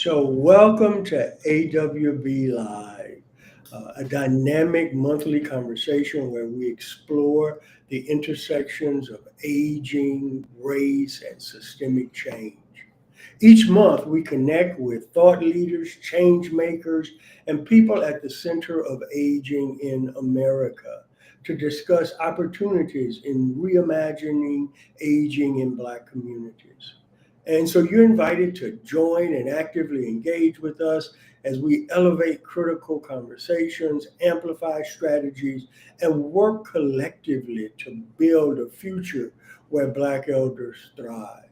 So, welcome to awBLive, a dynamic monthly conversation where we explore the intersections of aging, race, and systemic change. Each month, we connect with thought leaders, change makers, and people at the center of aging in America to discuss opportunities in reimagining aging in Black communities. And so you're invited to join and actively engage with us as we elevate critical conversations, amplify strategies, and work collectively to build a future where Black elders thrive.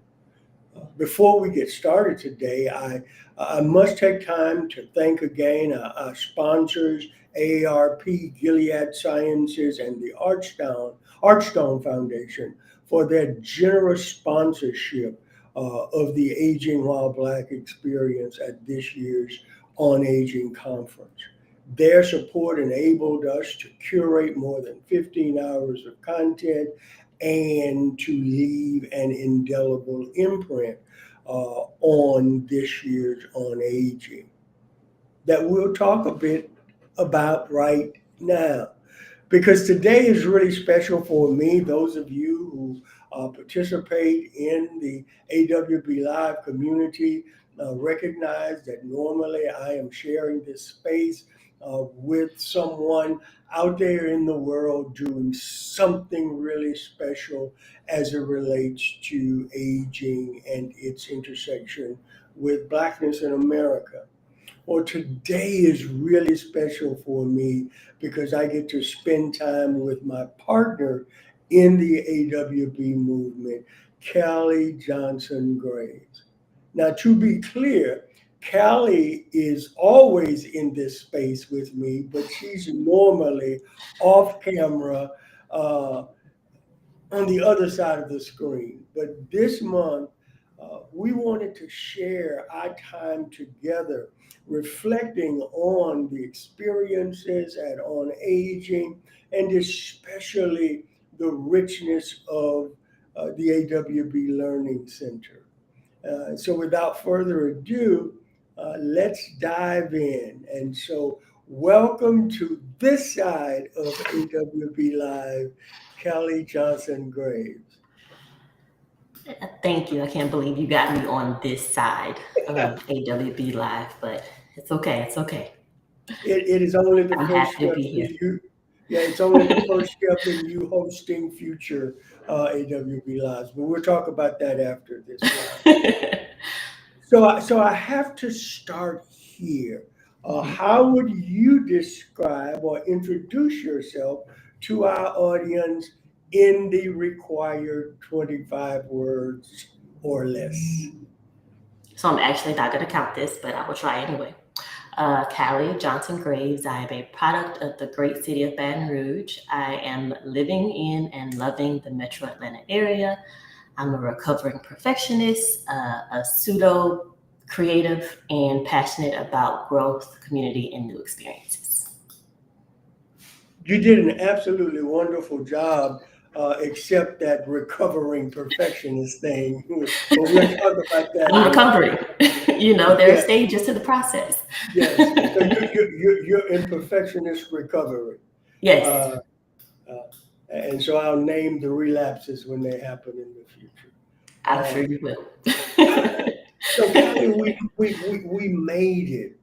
Before we get started today, I must take time to thank again our sponsors, AARP, Gilead Sciences, and the Archstone Foundation for their generous sponsorship of the Aging While Black experience at this year's On Aging conference. Their support enabled us to curate more than 15 hours of content and to leave an indelible imprint on this year's On Aging that we'll talk a bit about right now. Because today is really special for me, those of you who participate in the awBLive community recognize that normally I am sharing this space with someone out there in the world doing something really special as it relates to aging and its intersection with Blackness in America. Well, today is really special for me because I get to spend time with my partner in the AWB movement, Kali Johnson Graves. Now, to be clear, Callie is always in this space with me, but she's normally off camera uh, on the other side of the screen. But this month, we wanted to share our time together, reflecting on the experiences at On Aging, and especially the richness of the AWB Learning Center. So without further ado, let's dive in. And so welcome to this side of awBLive, Kelly Johnson Graves. Thank you. I can't believe you got me on this side of AWB Live, but it's okay. It's okay. It is only the I'm first happy to step be in here. you. Yeah, it's only the first step in you hosting future AWB Lives. But we'll talk about that after this live. So I have to start here. Mhm. How would you describe or introduce yourself to our audience in the required 25 words or less? So I'm actually not going to count this, but I will try anyway. Callie Johnson Graves. I am a product of the great city of Baton Rouge. I am living in and loving the metro Atlanta area. I'm a recovering perfectionist, a pseudo creative, and passionate about growth, community, and new experiences. You did an absolutely wonderful job, except that recovering perfectionist thing. But we'll talk about that I'm a little recovering. bit. There are Yeah, stages to the process. yes. So you're in perfectionist recovery. Yes, Uh, uh, and so I'll name the relapses when they happen in the future. I'm Uh, sure you will. so, Callie, we made it.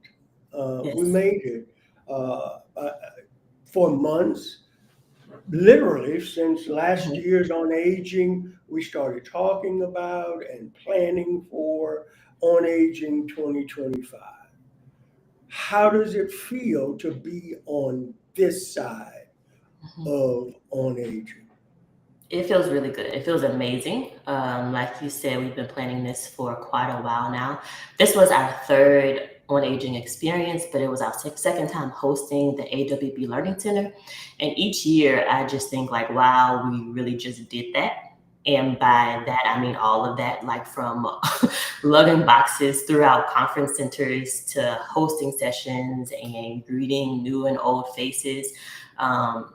We Yes. made it for months. Literally, since last Mhm. year's On Aging, we started talking about and planning for On Aging 2025. How does it feel to be on this side Mhm. of On Aging? It feels really good. It feels amazing. Like you said, we've been planning this for quite a while now. This was our third on aging experience, but it was our second time hosting the AWB Learning Center. And each year, I just think like, wow, we really just did that. And by that, I mean all of that, like from lugging boxes throughout conference centers to hosting sessions and greeting new and old faces. Um,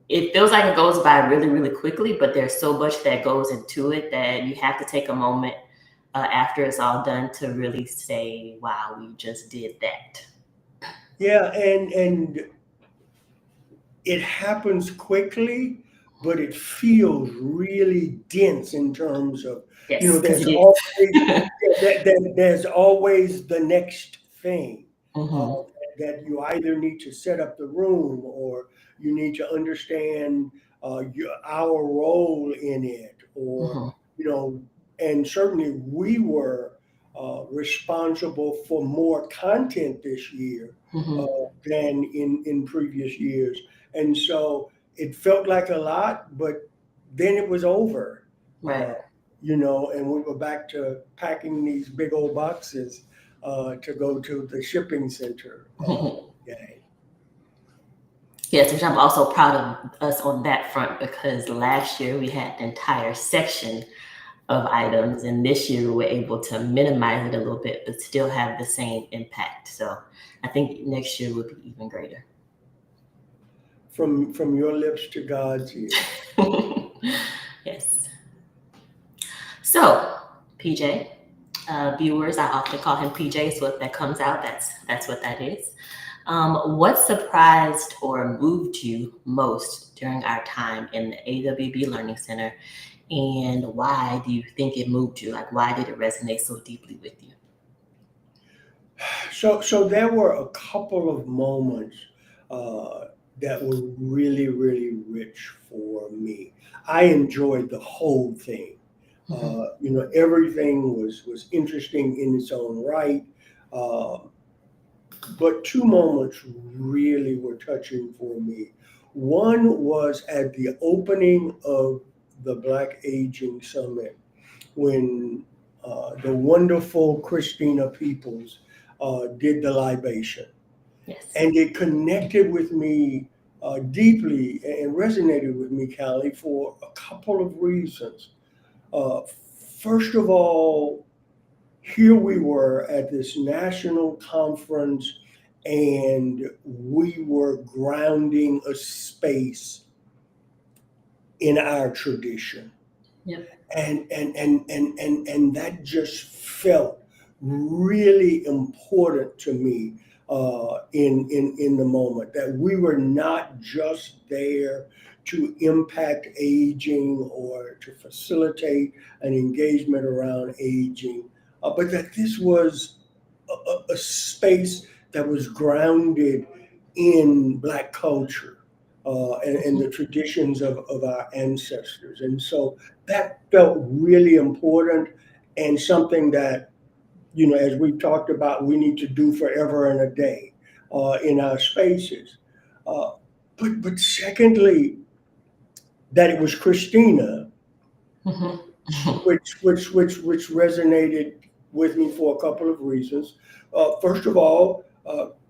it feels like it goes by really, really quickly, but there's so much that goes into it that you have to take a moment, after it's all done to really say, wow, we just did that. Yeah, and it happens quickly, but it feels really dense in terms of, Yes, because there's it always is. there's always the next thing uh, Hmm. that you either need to set up the room, or you need to understand our role in it, or Hmm. you know, and certainly we were responsible for more content this year uh, Hmm. than in previous years, and so it felt like a lot, but then it was over. Right. Uh, and we were back to packing these big old boxes to go to the shipping center game. Yes, which I'm also proud of us on that front because last year we had an entire section of items, and this year we were able to minimize it a little bit, but still have the same impact. So I think next year will be even greater. From your lips to God's ear. Yes. So, PJ, viewers, I often call him PJ. So if that comes out, that's what that is. What surprised or moved you most during our time in the AWB Learning Center, and why do you think it moved you? Like, why did it resonate so deeply with you? So there were a couple of moments uh, that were really, really rich for me. I enjoyed the whole thing. Hmm. Everything was interesting in its own right. Uh, but two moments really were touching for me. One was at the opening of the Black Aging Summit when the wonderful Christina Peoples did the libation. Yes. And it connected with me deeply and resonated with me, Callie, for a couple of reasons. Uh, First of all, here we were at this national conference, and we were grounding a space in our tradition. Yep. And that just felt really important to me in the moment, that we were not just there to impact aging or to facilitate an engagement around aging, but that this was a space that was grounded in Black culture and Hmm. the traditions of our ancestors. And so that felt really important, and something that, as we've talked about, we need to do forever and a day in our spaces. Uh, but secondly, that it was Christina, Hmm. which resonated with me for a couple of reasons. First of all,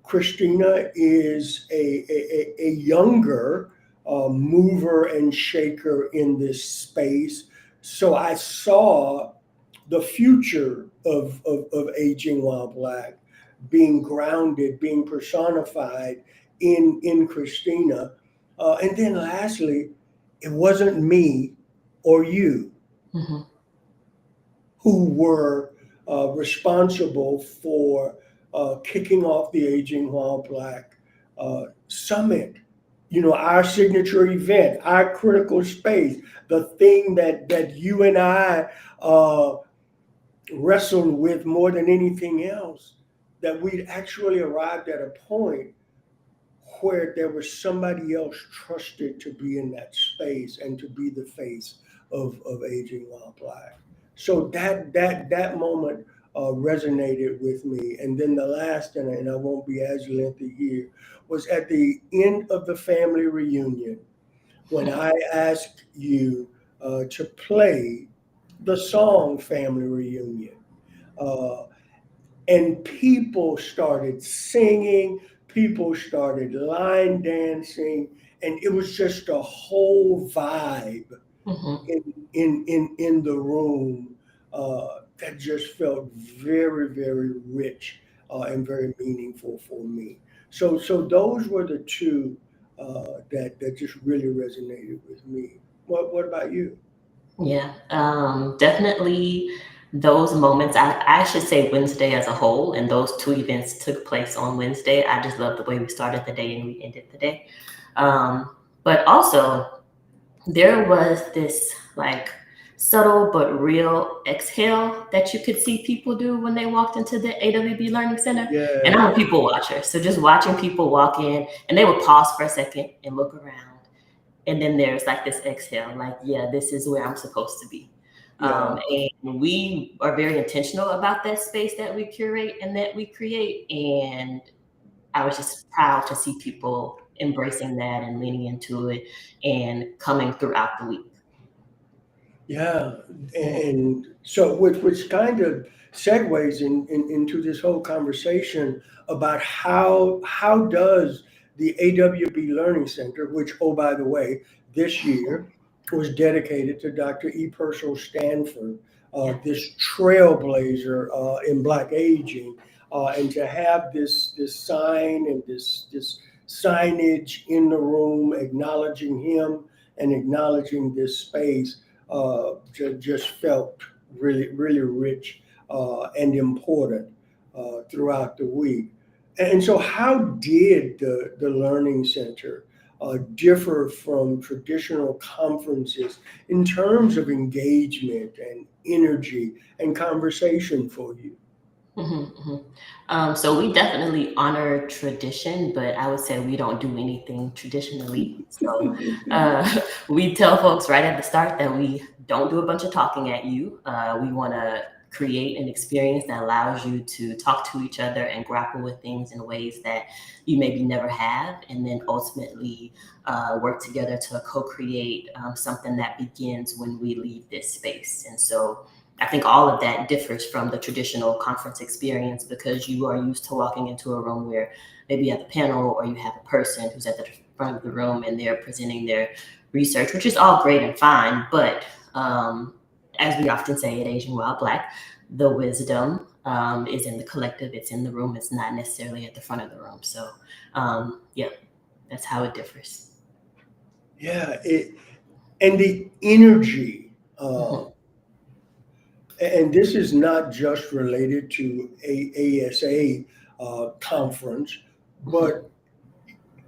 Christina is a younger mover and shaker in this space. So I saw the future of aging while Black being grounded, being personified in Christina. And then lastly, it wasn't me or you Hmm. who were responsible for kicking off the Aging While Black Summit. Our signature event, our critical space, the thing that you and I uh, wrestled with more than anything else, that we'd actually arrived at a point where there was somebody else trusted to be in that space and to be the face of Aging While Black. So that moment resonated with me. And then the last, and I won't be as lengthy here, was at the end of the family reunion when I asked you to play the song Family Reunion. Uh, and people started singing, people started line dancing, and it was just a whole vibe Hmm. in the room that just felt very, very rich and very meaningful for me. So those were the two that just really resonated with me. What about you? Yeah, definitely. those moments, I should say Wednesday as a whole, and those two events took place on Wednesday. I just love the way we started the day and we ended the day. But also, there was this like subtle but real exhale that you could see people do when they walked into the awB Learning Center. And Yeah, I'm a people watcher. So just watching people walk in and they would pause for a second and look around. And then there's like this exhale, like, yeah, this is where I'm supposed to be. yeah. And we are very intentional about that space that we curate and that we create. And I was just proud to see people embracing that and leaning into it and coming throughout the week. Yeah, Mhm. and so which kind of segues into this whole conversation about how does the awB Learning Center, which, oh, by the way, this year was dedicated to Dr. E. Purcell Stanford, Yeah. this trailblazer in Black aging, and to have this sign and this signage in the room acknowledging him and acknowledging this space just felt really rich and important throughout the week. And so, how did the Learning Center differ from traditional conferences in terms of engagement and energy and conversation for you? Mhm, mhm. So we definitely honor tradition, but I would say we don't do anything traditionally. So we tell folks right at the start that we don't do a bunch of talking at you. We want to create an experience that allows you to talk to each other and grapple with things in ways that you maybe never have, and then ultimately work together to co-create something that begins when we leave this space. And so I think all of that differs from the traditional conference experience because you are used to walking into a room where maybe you have a panel or you have a person who's at the front of the room and they're presenting their research, which is all great and fine. But as we often say at Asian Wild Black, the wisdom is in the collective, it's in the room, it's not necessarily at the front of the room. So, yeah, that's how it differs. Yeah, and the energy. Mhm, And this is not just related to ASA conference, mhm, but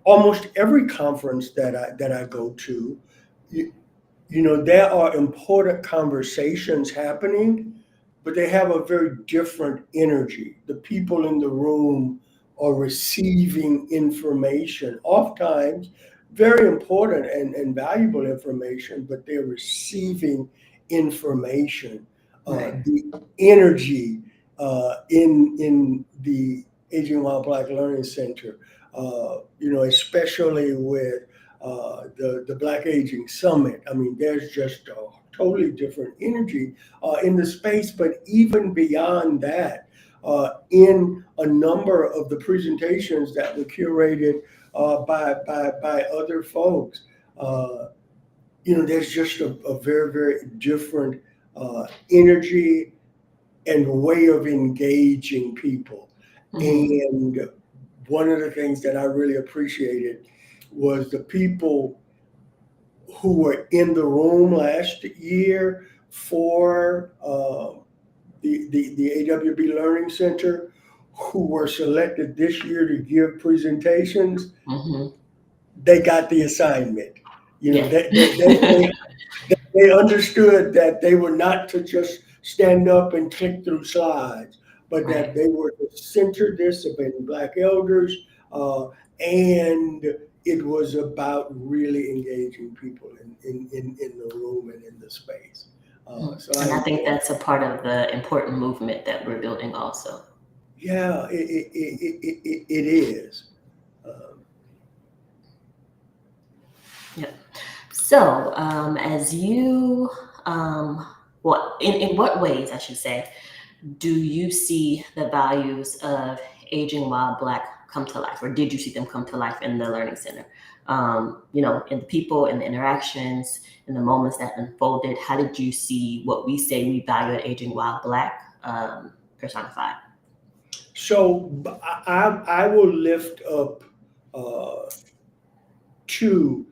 almost every conference that I go to, you, there are important conversations happening, but they have a very different energy. The people in the room are receiving information, oftentimes very important and valuable information, but they're receiving information. right. The energy in the Aging While Black Learning Center, especially with the Black Aging Summit. I mean, there's just a totally different energy in the space, but even beyond that, in a number of the presentations that were curated by other folks, uh, there's just a very different energy and way of engaging people. Mhm, And one of the things that I really appreciated was the people who were in the room last year for the awB Learning Center, who were selected this year to give presentations. mhm. They got the assignment. You know, Yeah. they understood that they were not to just stand up and click through slides, but that Right. they were to center this upon Black elders, and it was about really engaging people in the room and in the space. So I And I think enjoyed that's a that. part of the important movement that we're building also. Yeah, it is. Um, Yeah. So, as you, um, well, in what ways, I should say, do you see the values of aging while Black come to life, or did you see them come to life in the Learning Center? In the people, in the interactions, in the moments that unfolded, how did you see what we say we value at aging while Black personified? so I will lift up uh, two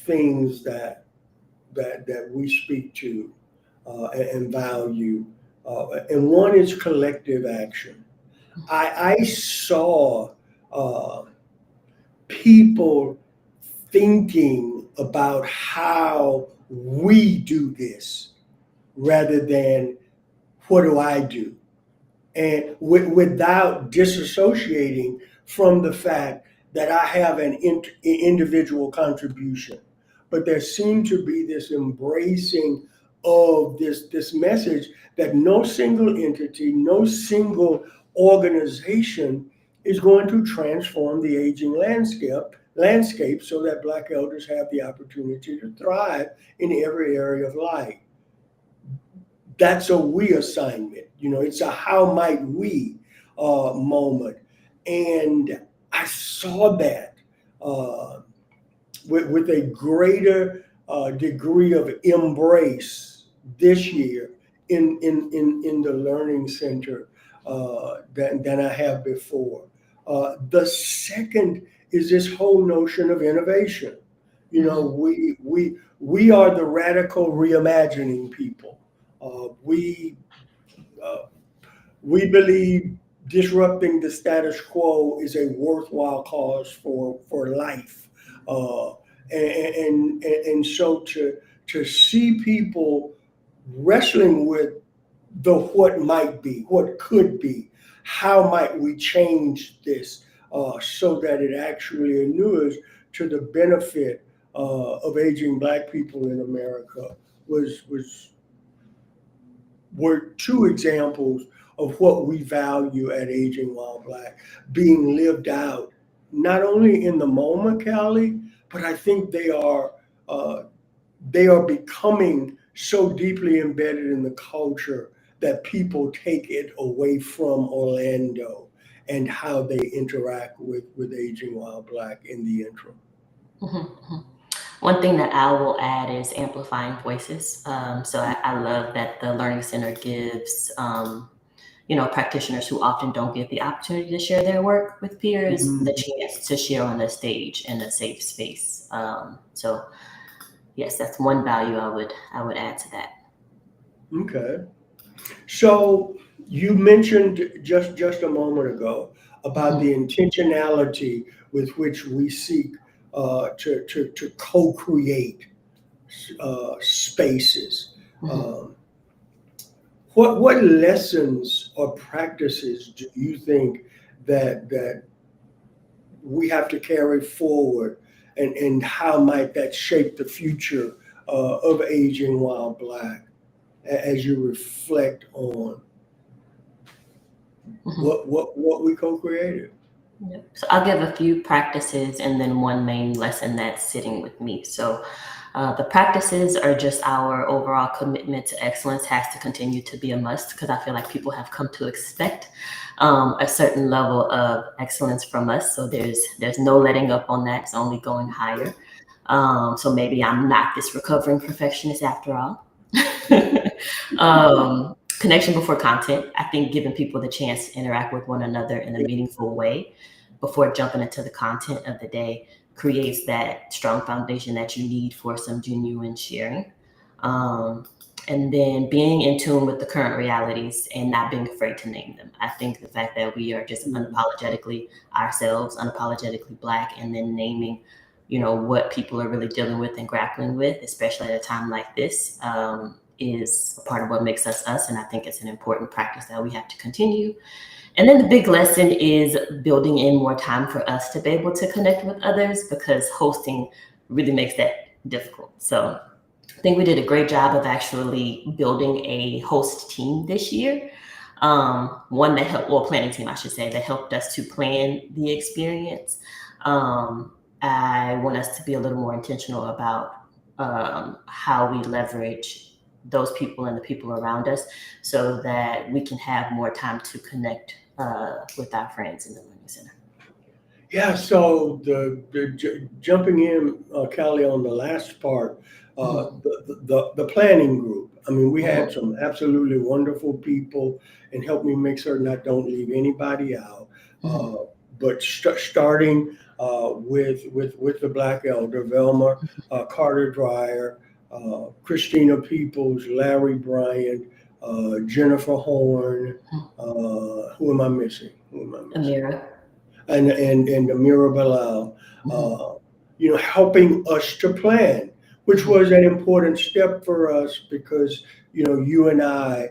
things that we speak to and value. and one is collective action. I saw people thinking about how we do this rather than what do I do, and without disassociating from the fact that I have an individual contribution. But there seemed to be this embracing of this message that no single entity, no single organization is going to transform the aging landscape so that Black elders have the opportunity to thrive in every area of life. That's a we assignment. It's a how might we moment. And I saw that uh, with a greater degree of embrace this year in the Learning Center than I have before. The second is this whole notion of innovation. We are the radical reimagining people. We we believe disrupting the status quo is a worthwhile cause for life, and so to see people wrestling with the what might be, what could be, how might we change this so that it actually inures to the benefit of aging Black people in America was were two examples of what we value at Aging While Black being lived out, not only in the moment, Kali, but I think they are becoming so deeply embedded in the culture that people take it away from Orlando and how they interact with Aging While Black in the interim. Mhm. One thing that I will add is amplifying voices. So I love that the Learning Center gives, practitioners who often don't get the opportunity to share their work with peers the Mhm. chance to share on the stage in a safe space. So yes, that's one value I would add to that. Okay. So you mentioned just a moment ago about Mhm, the intentionality with which we seek to co-create spaces. mhm. Um, what lessons or practices do you think that we have to carry forward, and how might that shape the future of Aging While Black as you reflect on Mhm. what we co-created? Yep. So I'll give a few practices and then one main lesson that's sitting with me. So the practices are just our overall commitment to excellence has to continue to be a must because I feel like people have come to expect a certain level of excellence from us. So there's no letting up on that. It's only going higher. So maybe I'm not this recovering perfectionist after all. Connection before content. I think giving people the chance to interact with one another in a meaningful way before jumping into the content of the day creates that strong foundation that you need for some genuine sharing. Um, and then being in tune with the current realities and not being afraid to name them. I think the fact that we are just unapologetically ourselves, unapologetically Black, and then naming, what people are really dealing with and grappling with, especially at a time like this, is a part of what makes us us. And I think it's an important practice that we have to continue. And then the big lesson is building in more time for us to be able to connect with others because hosting really makes that difficult. So I think we did a great job of actually building a host team this year. One that helped, well, planning team, I should say, that helped us to plan the experience. Um, I want us to be a little more intentional about how we leverage those people and the people around us so that we can have more time to connect with our friends in the Learning Center. Yeah, so jumping in, Callie, on the last part, Mhm, the planning group. I mean, we had mhm, some absolutely wonderful people, and help me make certain I don't leave anybody out. mhm, But starting with the Black Elder, Velma Carter Dreyer, Christina Peoples, Larry Bryant, Jennifer Horn. Who am I missing? Amira. And Amira Bilal, helping us to plan, which was an important step for us because, you and I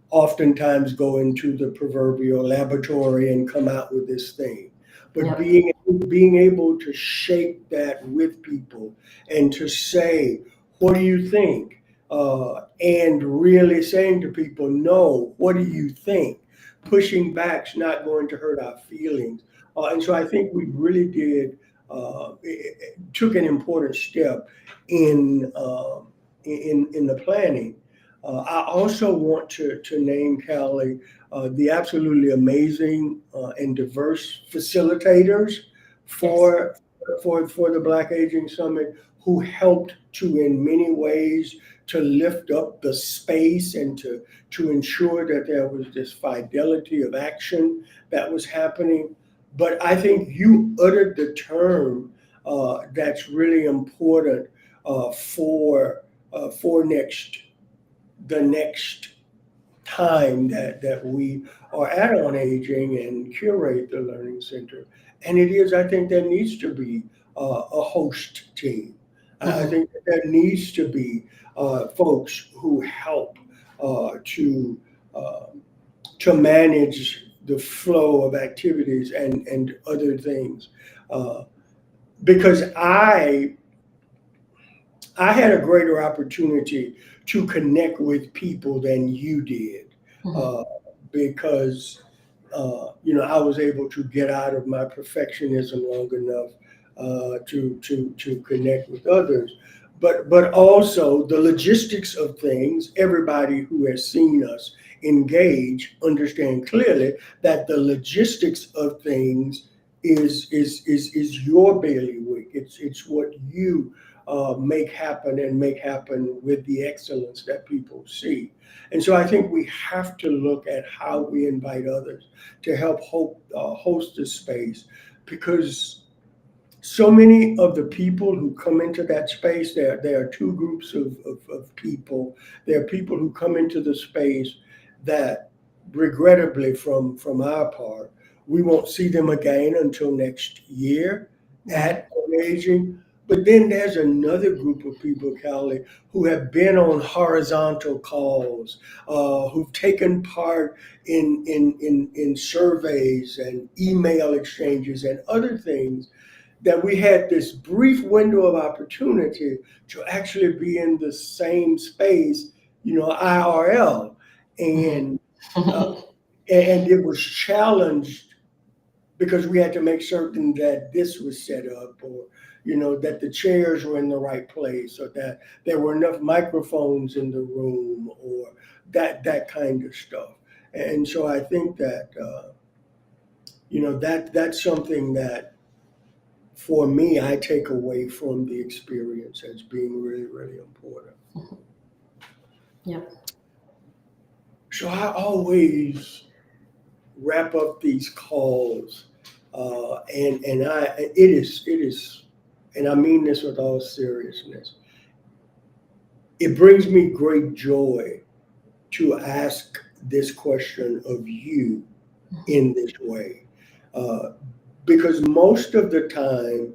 oftentimes go into the proverbial laboratory and come out with this thing. But Yep. being able to shape that with people and to say, what do you think? And really saying to people, no, what do you think? Pushing back's not going to hurt our feelings. And so I think we really took an important step in the planning. I also want to name, Kali, the absolutely amazing and diverse facilitators for the Black Aging Summit, who helped to, in many ways, to lift up the space and to ensure that there was this fidelity of action that was happening. But I think you uttered the term that's really important for the next time that we are at On Aging and curate the Learning Center. And it is, I think, there needs to be a host team. I think that there needs to be folks who help to manage the flow of activities and other things. Because I had a greater opportunity to connect with people than you did, because I was able to get out of my perfectionism long enough to connect with others. But also the logistics of things. Everybody who has seen us engage understand clearly that the logistics of things is your bailiwick. It's what you make happen and make happen with the excellence that people see. And so I think we have to look at how we invite others to help host the space, because so many of the people who come into that space, there are two groups of people. There are people who come into the space that, regrettably, from our part, we won't see them again until next year at On Aging. But then there's another group of people, Kali, who have been on horizontal calls, who've taken part in surveys and email exchanges and other things, that we had this brief window of opportunity to actually be in the same space, IRL. And it was challenged because we had to make certain that this was set up, or that the chairs were in the right place, or that there were enough microphones in the room, or that kind of stuff. And so I think that that's something that, for me, I take away from the experience as being really, really important. Yep. So I always wrap up these calls, and it is, and I mean this with all seriousness. It brings me great joy to ask this question of you in this way, because most of the time,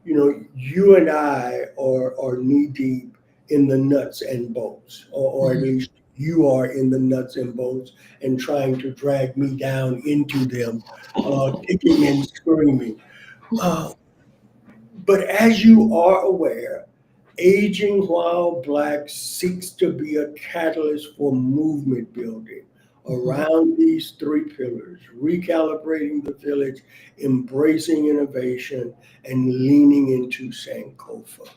you and I are knee deep in the nuts and bolts, or at least you are in the nuts and bolts and trying to drag me down into them, kicking and screaming. But as you are aware, Aging While Black seeks to be a catalyst for movement building around these three pillars: recalibrating the village, embracing innovation, and leaning into Sankofa.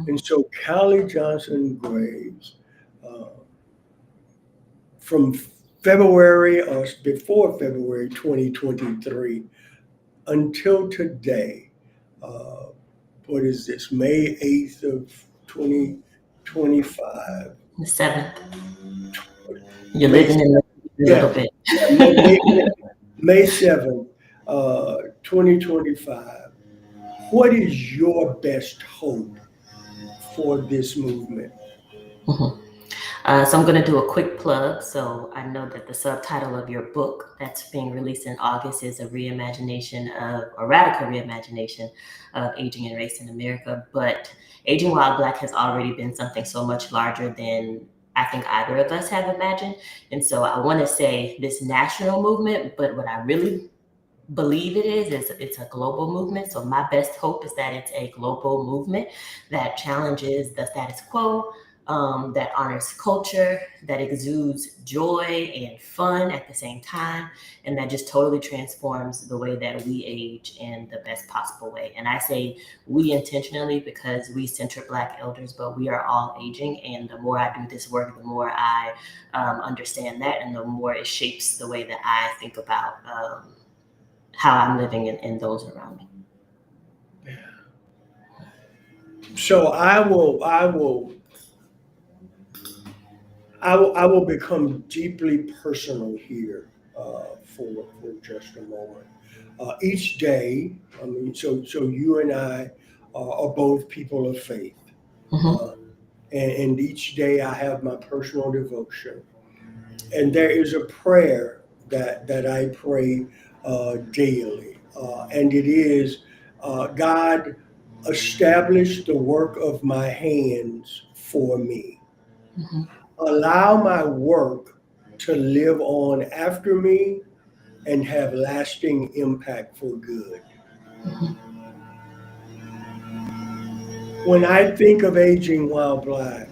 And so Kali Johnson Graves, from February, or before February 2023 until today, what is this, May 8th of 2025? The 7th. You're living in a little bit. May 7th, 2025. What is your best hope for this movement? So I'm going to do a quick plug. So I know that the subtitle of your book that's being released in August is a radical reimagination of aging and race in America. But Aging While Black has already been something so much larger than I think either of us have imagined. And so I want to say this national movement, but what I really believe it is it's a global movement. So my best hope is that it's a global movement that challenges the status quo, that honors culture, that exudes joy and fun at the same time, and that just totally transforms the way that we age in the best possible way. And I say we intentionally because we center Black elders, but we are all aging. And the more I do this work, the more I understand that, and the more it shapes the way that I think about how I'm living in those around me. So I will become deeply personal here for just a moment. Each day, I mean, so you and I are both people of faith, Mm-hmm. uh, and each day I have my personal devotion, and there is a prayer that I pray daily, and it is God, establish the work of my hands for me. Mm-hmm. Allow my work to live on after me and have lasting impact for good. Mm-hmm. When I think of aging while Black,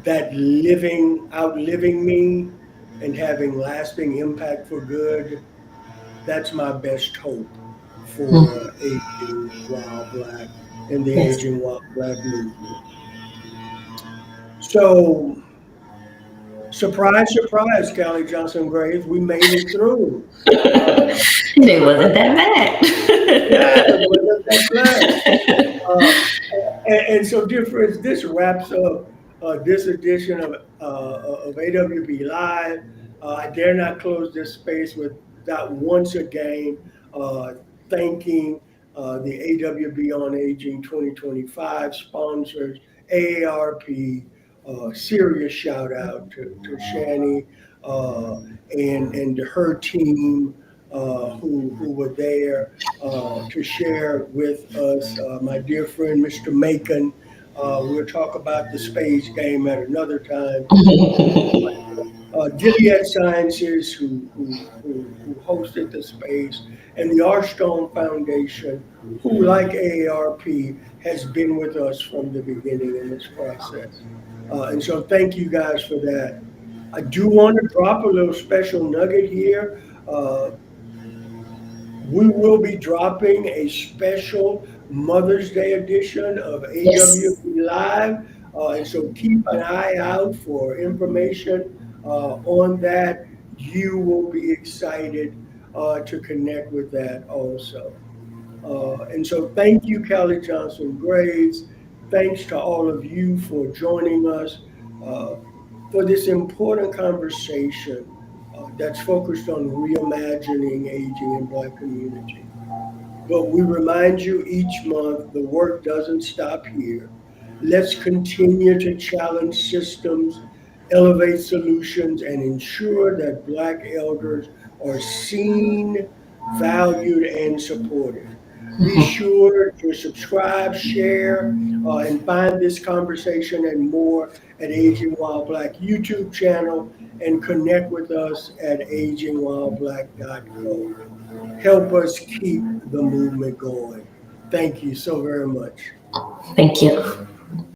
that outliving me and having lasting impact for good, that's my best hope Mm-hmm. for aging while Black and the Yes. aging while Black movement. So, surprise, surprise, Callie Johnson Graves, we made it through. Uh, It wasn't that yeah, it bad. wasn't that bad. Uh, and so, dear friends, this wraps up this edition of awB Live. I dare not close this space without once again uh, thanking the awB on Aging 2025 sponsors, AARP. Serious shout out to Shani and to her team who were there to share with us. My dear friend, Mr. Macon. We'll talk about the space game at another time. Gilead Sciences, who hosted the space, and the Arstone Foundation, who, like AARP, has been with us from the beginning in this process. And so, thank you guys for that. I do want to drop a little special nugget here. Uh, we will be dropping a special Mother's Day edition of awB Yes. Live. And so keep an eye out for information on that. You will be excited to connect with that also. And so thank you, Callie Johnson Graves. Thanks to all of you for joining us uh, for this important conversation that's focused on reimagining aging in Black community. But we remind you each month the work doesn't stop here. Let's continue to challenge systems, elevate solutions, and ensure that Black elders are seen, valued, and supported. Be sure to subscribe, share, and find this conversation and more at Aging While Black YouTube channel and connect with us at agingwhileblack.co. Help us keep the movement going. Thank you so very much. Thank you.